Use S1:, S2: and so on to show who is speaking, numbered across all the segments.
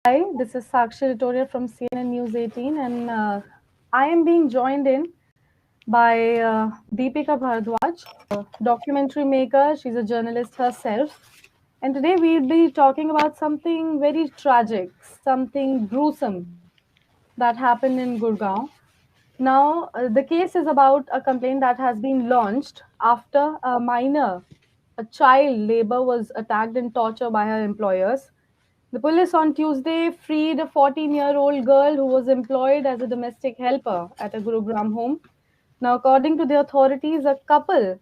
S1: Hi, this is Sakhi from CNN News 18, and I am being joined in by Deepika Bharadwaj, documentary maker. She's a journalist herself. And today we'll be talking about something very tragic, something gruesome that happened in Gurgaon. Now, the case is about a complaint that has been launched after a child labor, was attacked and tortured by her employers. The police on Tuesday freed a 14-year-old girl who was employed as a domestic helper at a Gurugram home. Now, according to the authorities, a couple,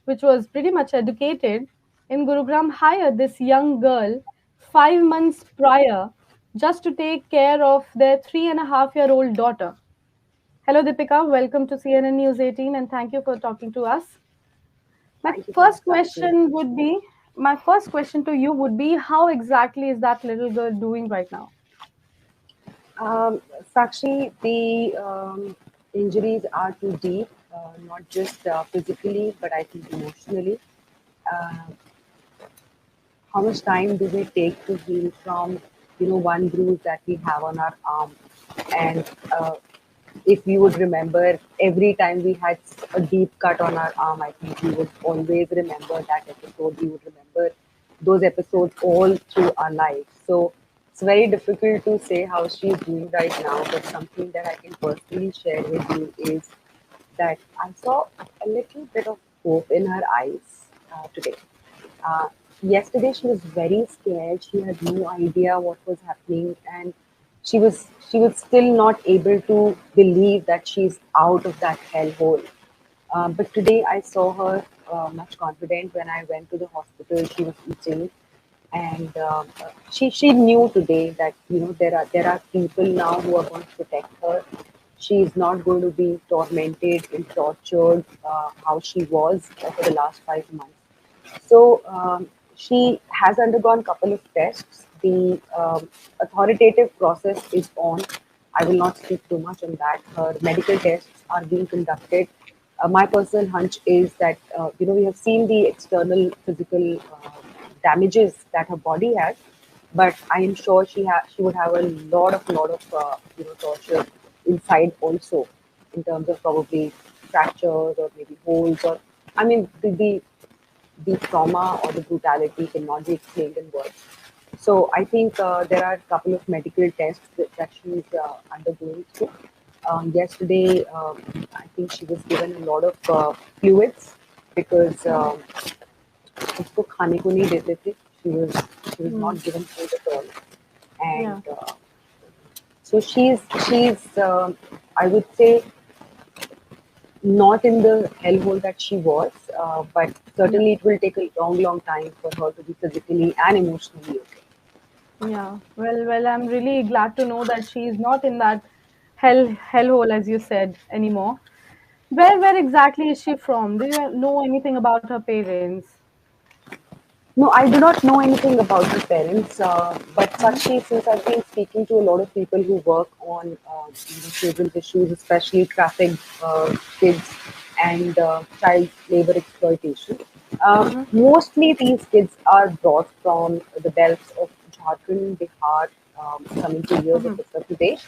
S1: which was pretty much educated in Gurugram, hired this young girl 5 months prior just to take care of their 3.5-year-old daughter. Hello, Deepika. Welcome to CNN News 18, and thank you for talking to us. My
S2: Thank you so much,
S1: first
S2: Sakhi.
S1: question would be, my first question to you would be, how exactly is that little girl doing right now?
S2: Um, Sakshi, the injuries are too deep, not just physically, but I think emotionally. Uh, how much time do we take to heal from, one bruise that we have on our arm? And if we would remember, every time we had a deep cut on our arm, I think we would always remember that episode. We would remember those episodes all through our life. So it's very difficult to say how she's doing right now, but something that I can personally share with you is that I saw a little bit of hope in her eyes today. Uh, Yesterday, she was very scared. She had no idea what was happening, and she was still not able to believe that she's out of that hellhole. But today, I saw her much confident. When I went to the hospital, she was eating, and she knew today that there are people now who are going to protect her. She is not going to be tormented and tortured how she was for the last 5 months. So she has undergone a couple of tests. The authoritative process is on. I will not speak too much on that. Her medical tests are being conducted. My personal hunch is that we have seen the external physical damages that her body has, but I am sure she would have a lot of torture inside also, in terms of probably fractures or maybe holes, or I mean the trauma or the brutality cannot be explained in words. So I think there are a couple of medical tests that she's undergoing through. Yesterday, I think she was given a lot of fluids because उसको खाने को नहीं देते थे. She was
S1: Hmm.
S2: not given food at all,
S1: Yeah.
S2: and so she's I would say not in the hellhole that she was, but
S1: Yeah.
S2: certainly it will take a long time for her to be physically and emotionally okay.
S1: Yeah. Well, I'm really glad to know that she is not in that hellhole, as you said, anymore. Where exactly is she from? Do you know anything about her parents?
S2: No, I do not know anything about her parents, but
S1: Mm-hmm.
S2: Sakshi, since I've been speaking to a lot of people who work on children's issues, especially trafficked kids and child labor exploitation,
S1: Mm-hmm.
S2: mostly these kids are brought from the belts of Jharkhand, Bihar, coming to years of
S1: Mm-hmm.
S2: Uttar Pradesh.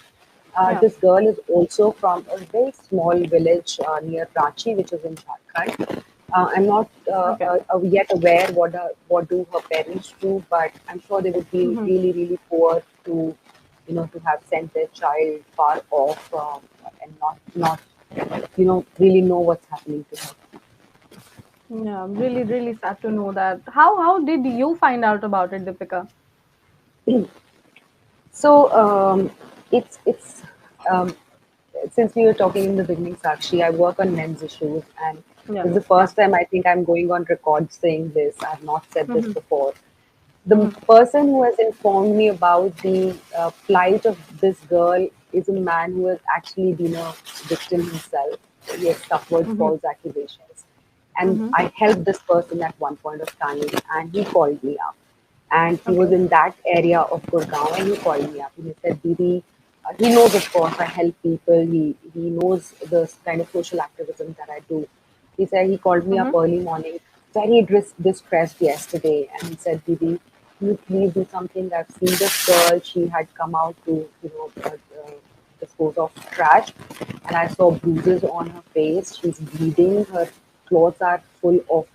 S1: Yeah.
S2: This girl is also from a very small village near Ranchi, which is in Jharkhand. I'm not
S1: Okay.
S2: yet aware what do her parents do, but I'm sure they would be
S1: Mm-hmm.
S2: really poor to to have sent their child far off and not really know what's happening to her.
S1: Yeah. Really sad to know that. How did you find out about it, Deepika?
S2: So it's um, since we were talking in the beginning, Sakshi, I work on men's issues, and
S1: Yeah.
S2: this is the
S1: Yeah.
S2: first time I think I'm going on record saying this. I have not said this
S1: Mm-hmm.
S2: before. The
S1: Mm-hmm.
S2: person who has informed me about the plight of this girl is a man who has actually been a victim himself. He has suffered
S1: Mm-hmm.
S2: false accusations. And
S1: Mm-hmm.
S2: I helped this person at one point of time, and he called me up. And he was
S1: Okay.
S2: in that area of Gurgaon, and he called me up. And he said, Didi, he knows, of course, I help people. He knows the kind of social activism that I do. He called me up
S1: Mm-hmm.
S2: early morning, very distressed yesterday, and he said, Didi, can you please do something? I've seen this girl. She had come out to, dispose of trash, and I saw bruises on her face. She's bleeding. Her clothes are full of,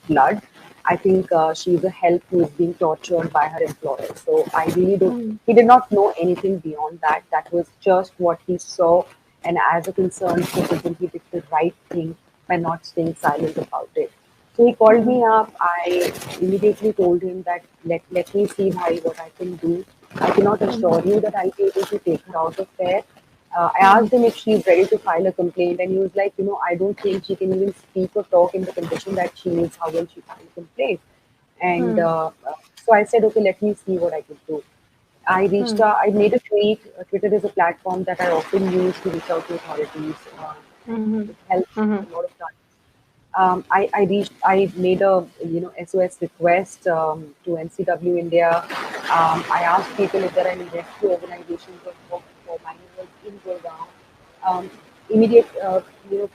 S2: blood. I think she's a help who is being tortured by her employer. So I really don't.
S1: Hmm.
S2: He did not know anything beyond that. That was just what he saw, and as a concerned citizen, he did the right thing by not staying silent about it. So he called
S1: Hmm.
S2: me up. I immediately told him that let me see bhai what I can do. I cannot
S1: Hmm.
S2: assure you that I'll be able to take her out of there. I
S1: Hmm.
S2: asked him if she's ready to file a complaint, and he was like, I don't think she can even speak or talk in the condition that she is. How will she file a complaint? And
S1: Hmm.
S2: so I said, okay, let me see what I can do. I reached
S1: Hmm.
S2: out, I made a tweet. Twitter is a platform that I often use to reach out to authorities.
S1: Hmm.
S2: It helps
S1: Hmm.
S2: a lot of times. I made a SOS request to NCW India. I asked people if there are any rescue organizations that work for minors in Gurugram. Um,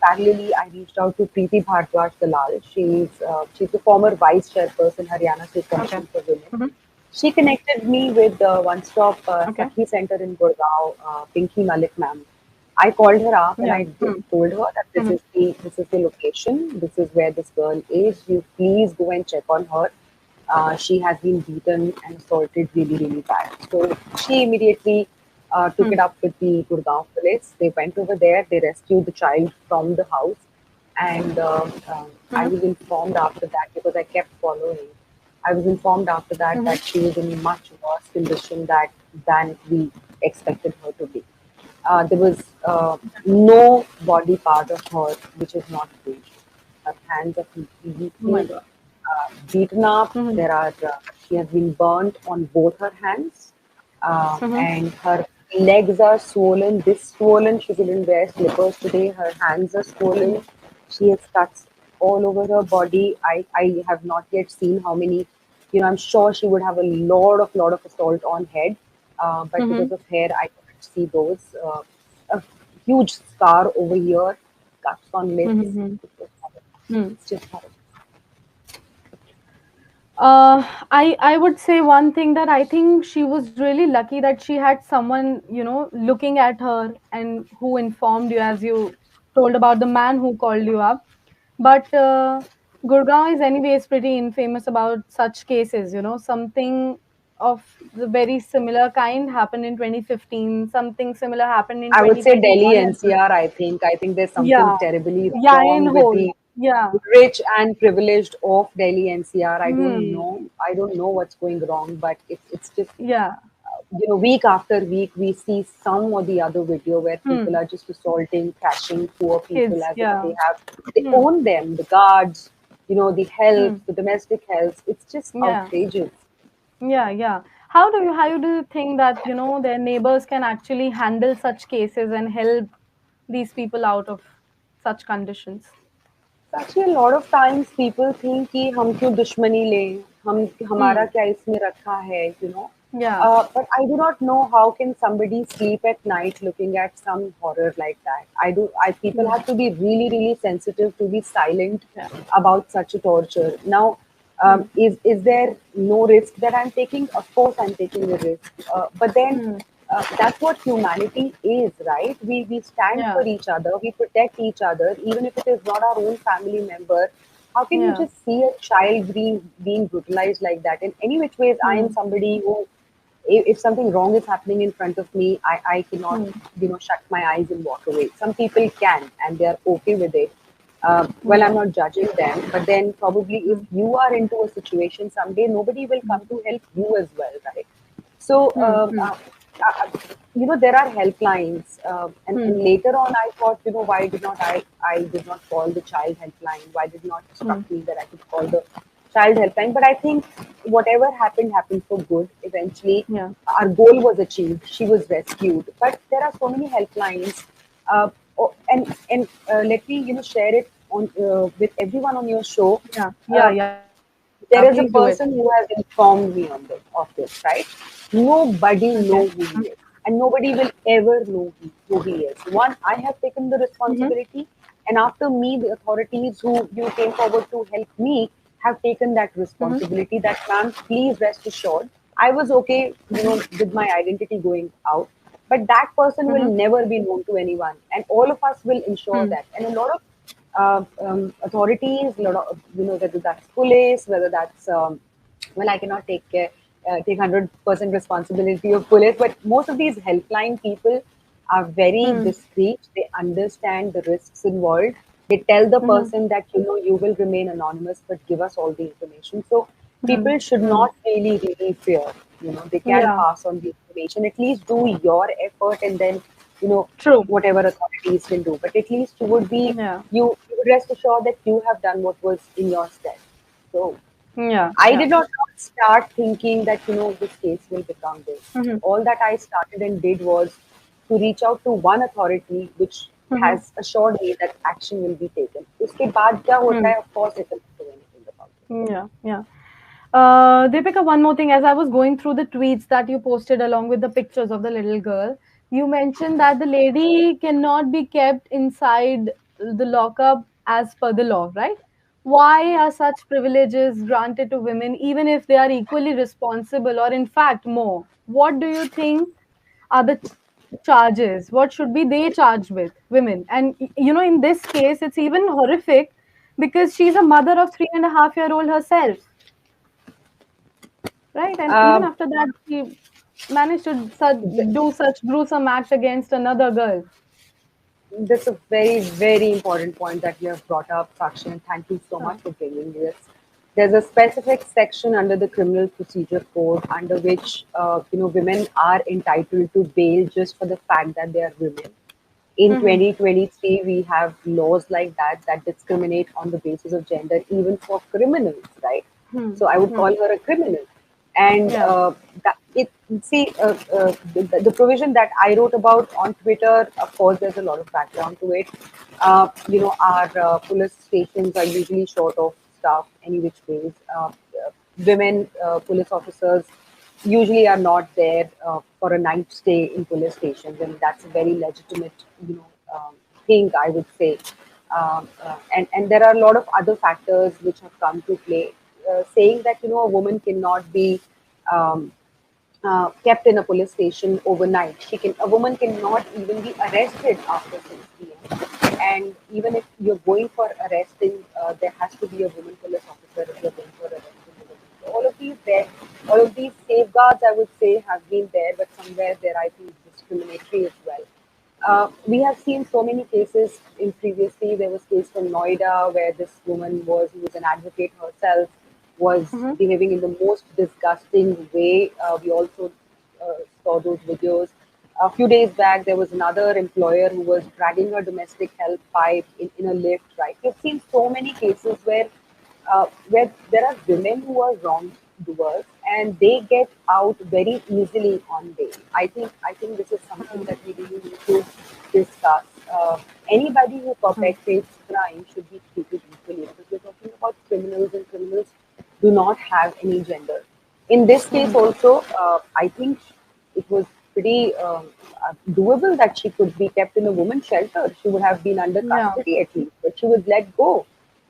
S2: Parallelly, I reached out to Preeti Bhardwaj Dalal. She's the former vice chairperson, Haryana State
S1: Okay.
S2: Commission for Women.
S1: Hmm.
S2: She connected me with the one-stop
S1: Okay.
S2: Sakhi center in Gurgaon, Pinky Malik ma'am. I called her up and
S1: Yeah.
S2: I
S1: Hmm.
S2: told her that
S1: Hmm.
S2: this is the location. This is where this girl is. You please go and check on her. She has been beaten and assaulted really, really bad. So she immediately took
S1: Hmm.
S2: it up with the Gurgaon police. They went over there. They rescued the child from the house, and I
S1: Hmm.
S2: was informed after that because I kept following. I was informed after that
S1: Hmm.
S2: that she was in much worse condition than we expected her to be. There was no body part of her which is not bruised. Her hands are
S1: Oh my
S2: completely
S1: God.
S2: beaten up.
S1: Hmm.
S2: She has been burnt on both her hands,
S1: Hmm.
S2: and her legs are swollen. This swollen. She couldn't wear slippers today. Her hands are swollen. She has cuts all over her body. I have not yet seen how many. I'm sure she would have a lot of assault on head, but
S1: Hmm.
S2: because of hair, I couldn't see those. A huge scar over here, cuts on lips.
S1: Hmm.
S2: It was horrible.
S1: Hmm.
S2: It's just horrible.
S1: I would say one thing that I think she was really lucky that she had someone, looking at her and who informed you, as you told about the man who called you up. But Gurgaon is anyways pretty infamous about such cases. Something of the very similar kind happened in 2015. Something similar happened in
S2: I would say Delhi
S1: 2021 as well.
S2: NCR. I think there's something
S1: Yeah,
S2: terribly
S1: yeah, in
S2: wrong with
S1: whole.
S2: the
S1: Yeah.
S2: rich and privileged of Delhi NCR. I don't know.
S1: Hmm.
S2: I don't know what's going wrong, but it's just
S1: Yeah.
S2: week after week we see some or the other video where
S1: Hmm.
S2: people are just assaulting, trashing poor people
S1: Kids.
S2: as if
S1: Yeah.
S2: they
S1: Hmm.
S2: own them, the guards, the help,
S1: Hmm.
S2: the domestic help. It's just
S1: Yeah.
S2: outrageous.
S1: Yeah. Yeah. How do you think that their neighbors can actually handle such cases and help these people out of such conditions?
S2: Actually, a lot of times people think कि हम क्यों दुश्मनी लें हम हमारा
S1: Hmm.
S2: क्या इसमें रखा है
S1: Yeah.
S2: but I do not know how can somebody sleep at night looking at some horror like that. I people
S1: Yeah.
S2: have to be really really sensitive to be silent
S1: Yeah.
S2: about such a torture. Now,
S1: Hmm.
S2: is there no risk that I'm taking? Of course, I'm taking a risk. But then
S1: Hmm.
S2: that's what humanity is, right? We stand for
S1: Yeah.
S2: each other, we protect each other, even if it is not our own family member. How can you
S1: Yeah.
S2: just see a child being brutalized like that? In any which ways, I am
S1: Hmm.
S2: somebody who, if something wrong is happening in front of me, I cannot,
S1: Hmm.
S2: shut my eyes and walk away. Some people can, and they are okay with it. Well, I'm
S1: Yeah.
S2: not judging them, but then probably if
S1: Hmm.
S2: you are into a situation someday, nobody will come to help you as well, right? So,
S1: Hmm. Hmm.
S2: uh, there are helplines, and
S1: Hmm.
S2: later on, I thought, why did not I did not call the child helpline? Why did not struck
S1: Hmm.
S2: me that I could call the child helpline? But I think whatever happened for good. Eventually,
S1: Yeah.
S2: our goal was achieved. She was rescued. But there are so many helplines, and let me share it on with everyone on your show.
S1: Yeah. Yeah.
S2: Uh,
S1: Yeah. Please do it.
S2: there is a person who has informed me of this, right? Nobody
S1: Okay.
S2: know who he is, and nobody will ever know who he is. One, I have taken the
S1: Mm-hmm.
S2: responsibility, and after me, the authorities who came forward to help me, have taken that responsibility that, ma'am, please rest assured, I was okay, with my identity going out, but that person will
S1: Mhm.
S2: never be known to anyone, and all of us will ensure
S1: Hmm.
S2: that. And a lot of authorities, a lot of, whether that's police, whether that's well, I cannot take 100% responsibility of police, but most of these helpline people are very
S1: Hmm.
S2: discreet. They understand the risks involved. They tell the
S1: Mhm.
S2: person that, you will remain anonymous, but give us all the information. So
S1: Hmm.
S2: people should
S1: Hmm.
S2: not really fear. They can
S1: Yeah.
S2: pass on the information. At least do your effort, and then,
S1: True.
S2: whatever authorities can do. But at least
S1: Yeah.
S2: you would rest assured that you have done what was in your stead. So
S1: Yeah.
S2: I
S1: Yeah.
S2: did not start thinking that, this case will become this.
S1: Mhm.
S2: All that I started and did was to reach out to one authority which
S1: Mhm.
S2: has assured me that action will be taken. उसके बाद क्या होता
S1: Hmm.
S2: है, of course, I cannot do anything about it.
S1: Yeah. Yeah. Deepika, one more thing. As I was going through the tweets that you posted along with the pictures of the little girl, you mentioned that the lady cannot be kept inside the lockup as per the law, right? Why are such privileges granted to women, even if they are equally responsible or, in fact, more? What do you think are the charges? What should be they charged with, women? And, in this case, it's even horrific because she's a mother of 3.5-year-old herself, right? And even
S2: Um,
S1: after that, he managed to
S2: th-
S1: do such gruesome act against another girl.
S2: That's a very, very important point that you have brought up, Sakshi, and thank you so
S1: Huh.
S2: much for bringing this. There's a specific section under the Criminal Procedure Code under which, women are entitled to bail just for the fact that they are women. In
S1: Mm-hmm.
S2: 2023, we have laws like that discriminate on the basis of gender, even for criminals, right?
S1: Hmm.
S2: So I would
S1: Hmm.
S2: call her a criminal. And
S1: Yeah.
S2: that it see the provision that I wrote about on Twitter. Of course, there's a lot of background to it. Our police stations are usually short of staff any which ways. Women police officers usually are not there for a night stay in police stations, and that's a very legitimate, thing, I would say. And there are a lot of other factors which have come to play, saying that, a woman cannot be um, kept in a police station overnight. A woman cannot even be arrested after 6 p.m. And even if you're going for arresting, there has to be a woman police officer if you're going for arresting a woman. So all of these safeguards, I would say, have been there, but somewhere there, I think, discriminatory as well. We have seen so many cases in previously. There was case from Noida where this woman who was an advocate herself, was
S1: Mm-hmm.
S2: behaving in the most disgusting way. We also saw those videos. A few days back, there was another employer who was dragging her domestic help pipe in a lift. Right, we've seen so many cases where there are women who are wrongdoers and they get out very easily on bail. I think this is something that we really need to discuss. Anybody who perpetrates crime should be treated equally, because we're talking about criminals, and criminals do not have any gender. In this case,
S1: Mm-hmm.
S2: also, I think it was pretty doable that she could be kept in a women's shelter. She would have been under
S1: Yeah.
S2: custody at least, but she was let go.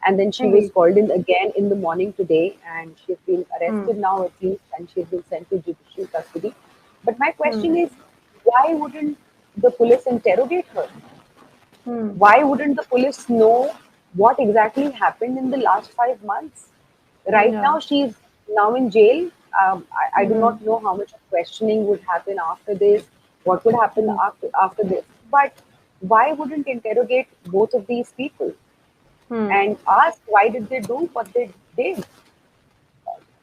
S2: And then she was
S1: Indeed.
S2: called in again in the morning today, and she's been
S1: Hmm.
S2: arrested now at least, and she's been sent to judicial custody. But my
S1: Hmm.
S2: question is, why wouldn't the police interrogate her?
S1: Hmm.
S2: Why wouldn't the police know what exactly happened in the last 5 months? Right
S1: Yeah.
S2: now, she's now in jail. I do
S1: Hmm.
S2: not know how much of questioning would happen after this, what would happen
S1: Hmm.
S2: after this. But why wouldn't interrogate both of these people
S1: Hmm.
S2: and ask why did they do what they did?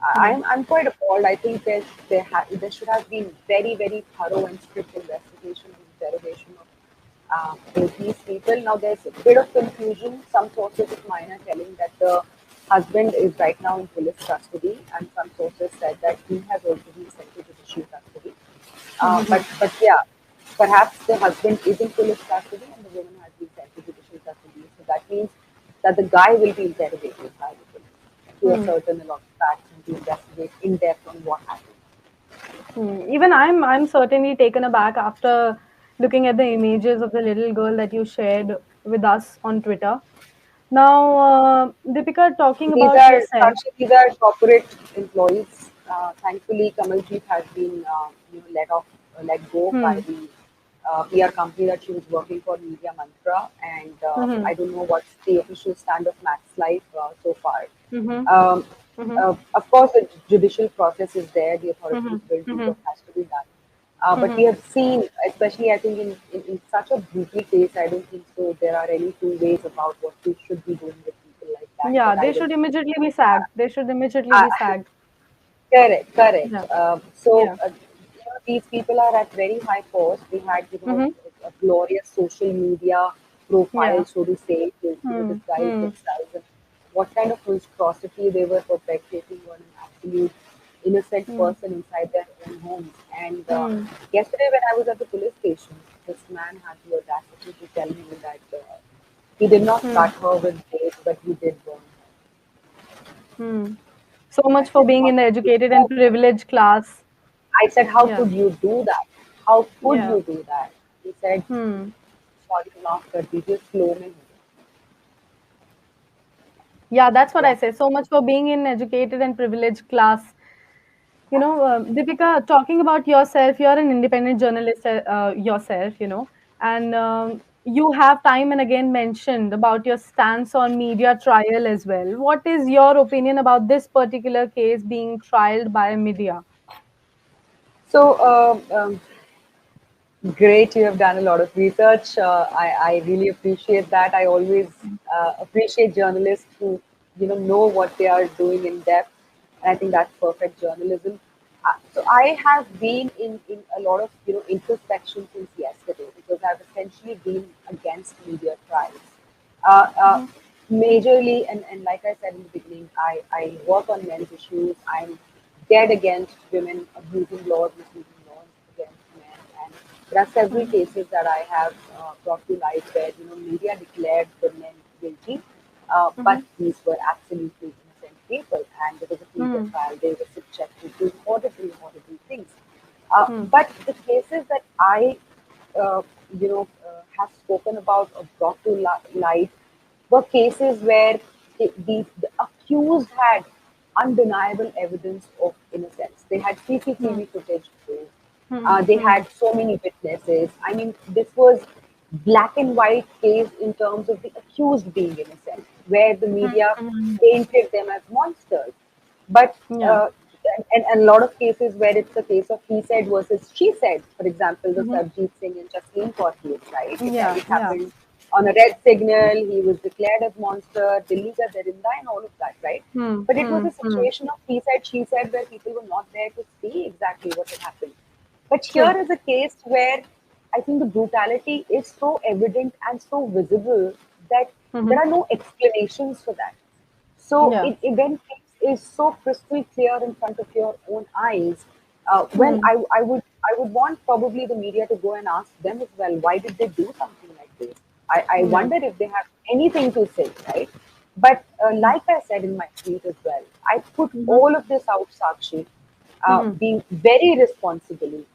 S1: Hmm.
S2: I'm quite appalled. I think there should have been very thorough and strict investigation and interrogation of both these people. Now there's a bit of confusion. Some sources of mine are telling that the husband is right now in police custody, and some sources said that he has also been sent to judicial custody.
S1: Hmm.
S2: But yeah, perhaps the husband is in police custody and the woman has been sent to judicial custody. So that means that the guy will be interrogated by the police to
S1: Hmm.
S2: ascertain a lot of facts and to investigate in depth on what happened.
S1: Even I'm certainly taken aback after looking at the images of the little girl that you shared with us on Twitter. Now, Deepika, talking
S2: These
S1: about
S2: are
S1: yourself.
S2: Sakshi, these are corporate employees. Thankfully, Kamaljeet has been let go by
S1: Hmm.
S2: the PR company that she was working for, Media Mantra, and
S1: Mm-hmm.
S2: I don't know what's the official stand of Max Life so far.
S1: Mm-hmm.
S2: Um,
S1: Mm-hmm.
S2: of course, the judicial process is there. The
S1: Mm-hmm.
S2: authorities will do
S1: Mm-hmm.
S2: what has to be done. But
S1: Mm-hmm.
S2: we have seen, especially I think in such a brutal case, I don't think so there are any two ways about what we should be doing with people like that.
S1: Yeah,
S2: But I
S1: they
S2: will
S1: should immediately be sacked. They should immediately
S2: uh,
S1: be sacked.
S2: correct, correct.
S1: Yeah.
S2: So
S1: Yeah.
S2: these people are at very high cost. We had,
S1: Mm-hmm.
S2: a glorious social media profile,
S1: Yeah.
S2: so to say, to,
S1: Hmm.
S2: disguise
S1: Hmm.
S2: themselves, and what kind of monstrosity they were perpetrating on an absolute innocent
S1: Hmm.
S2: person inside their own homes. And
S1: Hmm.
S2: yesterday, when I was at the police station, this man had the audacity to tell me that he did not
S1: Hmm.
S2: cut her with blades, but he did burn her.
S1: Hmm. So
S2: I
S1: much for
S2: said,
S1: being
S2: how
S1: in the
S2: could you
S1: educated
S2: do
S1: and
S2: that?
S1: privileged class.
S2: I said, how
S1: Yeah.
S2: could you do that? How could
S1: Yeah.
S2: you do that? He said,
S1: Hmm.
S2: sorry, maaf kar dijiye, slow mein ho
S1: Yeah, that's what I
S2: gaya.
S1: say. So much for being in educated and privileged class. Deepika, talking about yourself, you're an independent journalist yourself, and you have time and again mentioned about your stance on media trial as well. What is your opinion about this particular case being trialed by media?
S2: So, great, you have done a lot of research. I really appreciate that. I always appreciate journalists who know what they are doing in depth, and I think that's perfect journalism. So I have been in a lot of introspection since yesterday because I've essentially been against media trials. Uh, uh,
S1: Mm-hmm.
S2: Majorly, and like I said in the beginning, I work on men's issues. I'm dead against women abusing laws, misusing laws against men. And there are several cases that I have brought to light where media declared the men guilty, but
S1: Mm-hmm.
S2: these were absolutely innocent people, and because of media
S1: Mm-hmm.
S2: trial, they were subjected to horrible, horrible things.
S1: Mm-hmm.
S2: But the cases that I, uh, have spoken about or brought to light were cases where the accused had undeniable evidence of innocence. They had CCTV footage proof. They
S1: Mm-hmm.
S2: had so many witnesses. I mean, this was black and white case in terms of the accused being innocent, where the media
S1: Mm-hmm.
S2: painted them as monsters. But
S1: Yeah.
S2: and a lot of cases where it's a case of he said versus she said. For example, the
S1: Mm-hmm.
S2: Sarjeet Singh and Jasleen Kaur case, right?
S1: Yeah.
S2: It
S1: Yeah.
S2: happened on a red signal. He was declared as monster, Delhi ka Darinda, and all of that, right? But it was a
S1: Mm-hmm.
S2: situation of he said, she said, where people were not there to see exactly what had happened. But
S1: True.
S2: here is a case where I think the brutality is so evident and so visible that there
S1: Mm-hmm.
S2: are no explanations for that. So
S1: Yeah.
S2: when things is so crystal clear in front of your own eyes, when
S1: Hmm.
S2: I would want probably the media to go and ask them as well, why did they do something like this? I
S1: Yeah.
S2: wonder if they have anything to say, right? But like I said in my tweet as well, I put
S1: Mm-hmm.
S2: all of this out, Sakshi,
S1: Mm-hmm.
S2: being very responsibly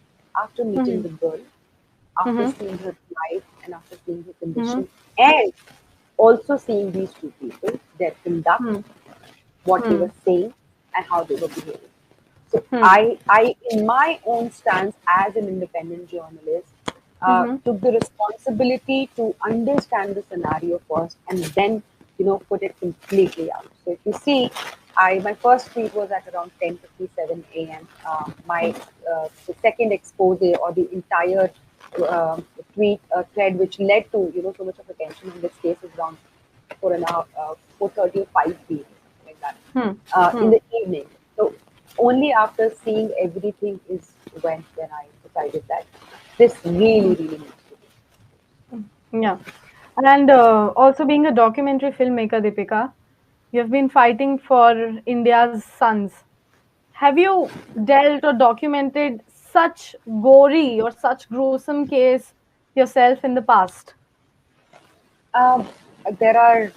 S2: after meeting
S1: Mm-hmm.
S2: the girl, after
S1: Mm-hmm.
S2: seeing her life and after seeing her
S1: Mm-hmm.
S2: condition, and also seeing these two people, their conduct,
S1: Hmm.
S2: what they
S1: Hmm.
S2: were saying, and how they were behaving. So
S1: Hmm.
S2: in my own stance as an independent journalist,
S1: Mm-hmm.
S2: took the responsibility to understand the scenario first and then, put it completely out. So if you see, my first tweet was at around 10:57 a.m. My the second expose or the entire tweet thread, which led to so much of attention in this case, is around 4:30 or 5 p.m. like that
S1: Hmm.
S2: in
S1: Hmm.
S2: the evening. So only after seeing everything is when I decided that this really, really needs to be.
S1: Yeah. And also being a documentary filmmaker, Deepika, you have been fighting for India's sons. Have you dealt or documented such gory or such gruesome case yourself in the past?
S2: Um, there are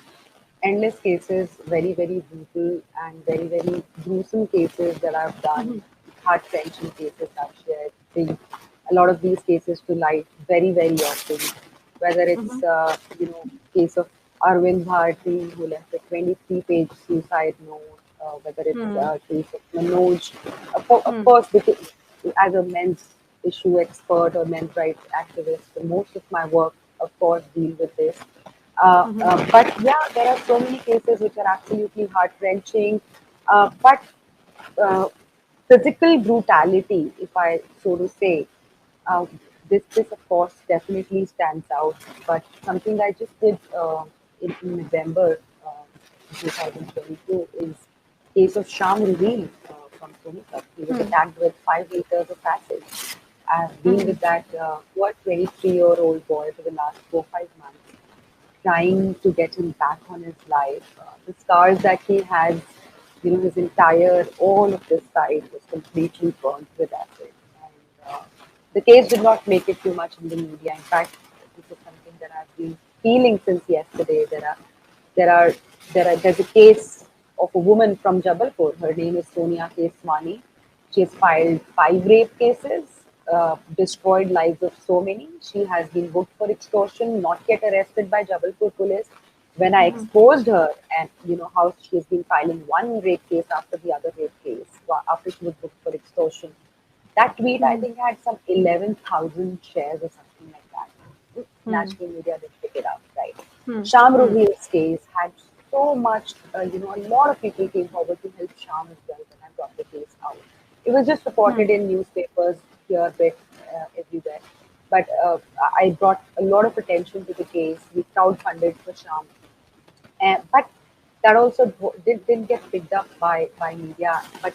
S2: endless cases, very, very brutal and very, very gruesome cases that I've done,
S1: Mm-hmm.
S2: heart wrenching cases I've shared. Bring a lot of these cases to light very, very often. Whether
S1: Mm-hmm.
S2: it's case of Arvind Bharti, who left a 23-page suicide note, whether it's
S1: Hmm.
S2: case of Manoj. Of
S1: Hmm.
S2: course, because as a men's issue expert or men's rights activist, most of my work, of course, deal with this. But yeah, there are so many cases which are absolutely heart wrenching. But uh, physical brutality, if I so to say, uh, this of course definitely stands out. But something I just did in November 2022 is case of Sham Ruhil from Sonichat. He was
S1: Hmm.
S2: attacked with 5 liters of acid. I've been
S1: Hmm.
S2: with that poor 23-year-old boy for the last 4 5 months, trying to get him back on his life. The scars that he has, his entire, all of this side was completely burnt with acid. And the case did not make it too much in the media. In fact, this is something that I've been feeling since yesterday. There are, there's a case of a woman from Jabalpur. Her name is Sonia Keswani. She has filed 5 rape cases, destroyed lives of so many. She has been booked for extortion, not yet arrested by Jabalpur police. When I
S1: Hmm.
S2: exposed her, and how she has been filing one rape case after the other rape case after she was booked for extortion, that tweet I
S1: Hmm.
S2: think had some 11,000 shares or something like that.
S1: Hmm.
S2: National media didn't pick it up, right?
S1: Hmm.
S2: Sham
S1: Hmm.
S2: Ruhil's case had so much, a lot of people came forward to help Sham as well when I brought the case out. It was just
S1: Hmm.
S2: reported in newspapers here, there, everywhere. But I brought a lot of attention to the case. We crowdfunded for Sham, but that also didn't get picked up by media. But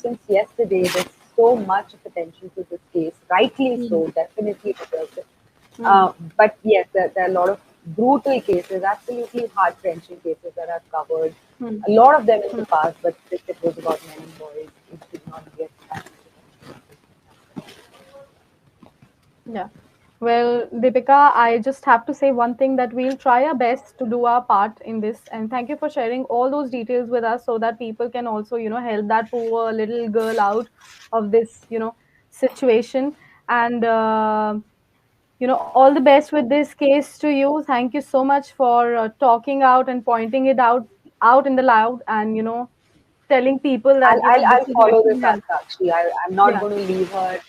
S2: since yesterday, there's so much of attention to this case, rightly
S1: Hmm.
S2: so, definitely deserves it.
S1: Hmm.
S2: But yes, there are a lot of brutal cases, absolutely heart wrenching cases that I've covered.
S1: Hmm.
S2: A lot of them in
S1: Hmm.
S2: the past, but since it was about men and boys, it did not get that.
S1: Yeah. Well, Deepika, I just have to say one thing that we'll try our best to do our part in this. And thank you for sharing all those details with us so that people can also, help that poor little girl out of this, situation. And, all the best with this case to you. Thank you so much for talking out and pointing it out in the loud and, telling people that, this
S2: I'll
S1: is
S2: follow
S1: actually
S2: this up,
S1: help.
S2: Sakshi. I'm not
S1: Yeah.
S2: going to leave her.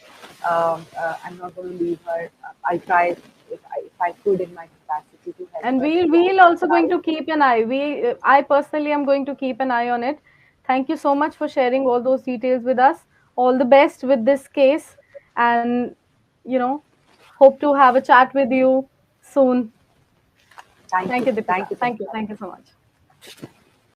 S2: I'm not going to leave her. I'll try if I could in my capacity to help
S1: And
S2: her.
S1: we'll also going
S2: Try.
S1: to keep an eye. I personally am going to keep an eye on it. Thank you so much for sharing all those details with us. All the best with this case, and you know, hope to have a chat with you soon.
S2: Thank
S1: Thank
S2: you.
S1: you,
S2: Thank
S1: Deepika.
S2: you so
S1: Thank you.
S2: much.
S1: Thank you so much.